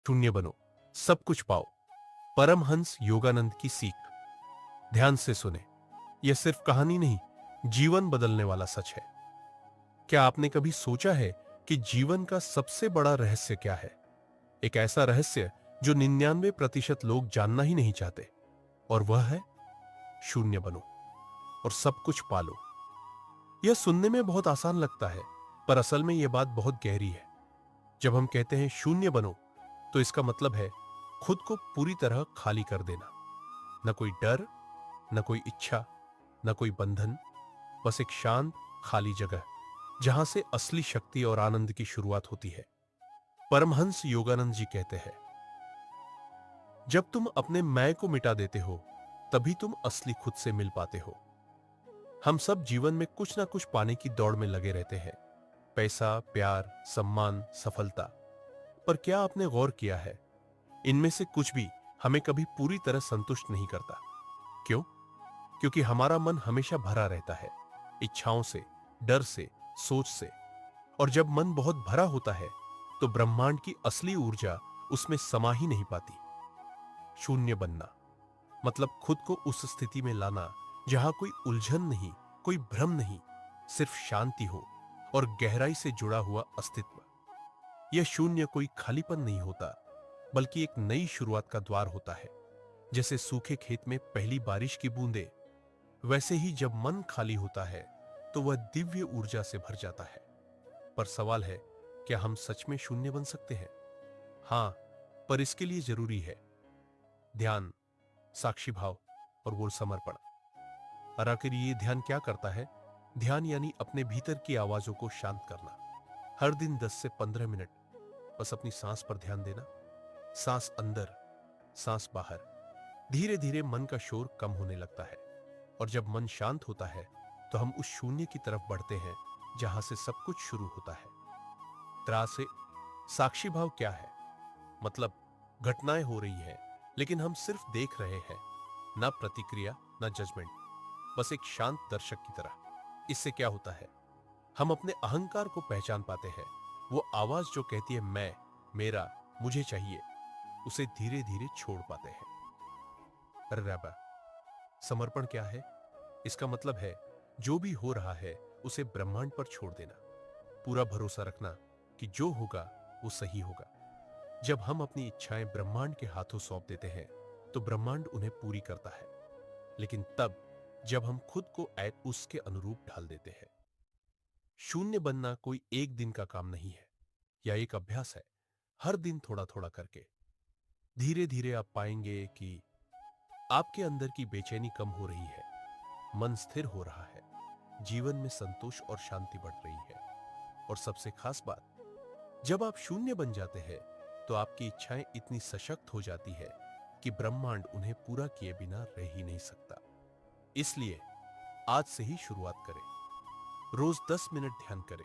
शून्य बनो, सब कुछ पाओ। परमहंस योगानंद की सीख। ध्यान से सुने, यह सिर्फ कहानी नहीं, जीवन बदलने वाला सच है। क्या आपने कभी सोचा है कि जीवन का सबसे बड़ा रहस्य क्या है? एक ऐसा रहस्य जो 99% लोग जानना ही नहीं चाहते, और वह है शून्य बनो और सब कुछ पालो। यह सुनने में बहुत आसान लगता है, पर असल में यह बात बहुत गहरी है। जब हम कहते हैं शून्य बनो, तो इसका मतलब है खुद को पूरी तरह खाली कर देना। न कोई डर, न कोई इच्छा, न कोई बंधन, बस एक शांत खाली जगह जहां से असली शक्ति और आनंद की शुरुआत होती है। परमहंस योगानंद जी कहते हैं, जब तुम अपने मैं को मिटा देते हो, तभी तुम असली खुद से मिल पाते हो। हम सब जीवन में कुछ ना कुछ पाने की दौड़ में लगे रहते हैं, पैसा, प्यार, सम्मान, सफलता। पर क्या आपने गौर किया है, इनमें से कुछ भी हमें कभी पूरी तरह संतुष्ट नहीं करता। क्यों? क्योंकि हमारा मन हमेशा भरा रहता है, इच्छाओं से, डर से, सोच से। और जब मन बहुत भरा होता है, तो ब्रह्मांड की असली ऊर्जा उसमें समा ही नहीं पाती। शून्य बनना मतलब खुद को उस स्थिति में लाना जहां कोई उलझन नहीं, कोई भ्रम नहीं, सिर्फ शांति हो और गहराई से जुड़ा हुआ अस्तित्व। यह शून्य कोई खालीपन नहीं होता, बल्कि एक नई शुरुआत का द्वार होता है। जैसे सूखे खेत में पहली बारिश की बूंदें, वैसे ही जब मन खाली होता है, तो वह दिव्य ऊर्जा से भर जाता है। पर सवाल है, क्या हम सच में शून्य बन सकते हैं? हां, पर इसके लिए जरूरी है ध्यान, साक्षी भाव और वो समर्पण। और आखिर ये ध्यान क्या करता है? ध्यान यानी अपने भीतर की आवाजों को शांत करना। हर दिन 10 से 15 मिनट बस अपनी सांस पर ध्यान देना। सांस अंदर, सांस बाहर। धीरे धीरे मन का शोर कम होने लगता है, और जब मन शांत होता है, तो हम उस शून्य की तरफ बढ़ते हैं जहां से सब कुछ शुरू होता है। तरह से साक्षी भाव क्या है? मतलब घटनाएं हो रही है, लेकिन हम सिर्फ देख रहे हैं, ना प्रतिक्रिया, ना जजमेंट, बस एक शांत दर्शक की तरह। इससे क्या होता है, हम अपने अहंकार को पहचान पाते हैं। वो आवाज जो कहती है मैं, मेरा, मुझे चाहिए, उसे धीरे धीरे छोड़ पाते हैं। अरे राबा, समर्पण क्या है? इसका मतलब है जो भी हो रहा है उसे ब्रह्मांड पर छोड़ देना। पूरा भरोसा रखना कि जो होगा वो सही होगा। जब हम अपनी इच्छाएं ब्रह्मांड के हाथों सौंप देते हैं, तो ब्रह्मांड उन्हें पूरी करता है। लेकिन तब जब हम खुद को उसके अनुरूप ढाल देते हैं। शून्य बनना कोई एक दिन का काम नहीं है, या एक अभ्यास है। हर दिन थोड़ा थोड़ा करके धीरे धीरे आप पाएंगे कि आपके अंदर की बेचैनी कम हो रही है, मन स्थिर हो रहा है, जीवन में संतोष और शांति बढ़ रही है। और सबसे खास बात, जब आप शून्य बन जाते हैं, तो आपकी इच्छाएं इतनी सशक्त हो जाती है कि ब्रह्मांड उन्हें पूरा किए बिना रह ही नहीं सकता। इसलिए आज से ही शुरुआत करें। रोज 10 मिनट ध्यान करें।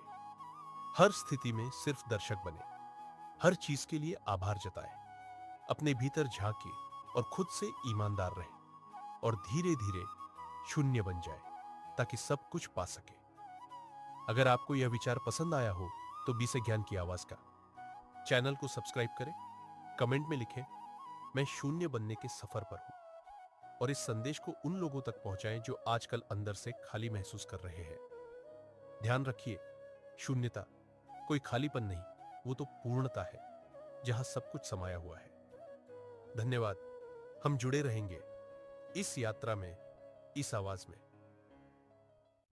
हर स्थिति में सिर्फ दर्शक बने। हर चीज के लिए आभार जताएं। अपने भीतर झांके और खुद से ईमानदार रहें, और धीरे धीरे शून्य बन जाए, ताकि सब कुछ पा सके। अगर आपको यह विचार पसंद आया हो, तो बी से ज्ञान की आवाज का चैनल को सब्सक्राइब करें, कमेंट में लिखें, मैं शून्य बनने के सफर पर हूं। और इस संदेश को उन लोगों तक पहुंचाएं जो आजकल अंदर से खाली महसूस कर रहे हैं। ध्यान रखिए, शून्यता कोई खालीपन नहीं, वो तो पूर्णता है, जहां सब कुछ समाया हुआ है। धन्यवाद। हम जुड़े रहेंगे इस यात्रा में, इस आवाज में।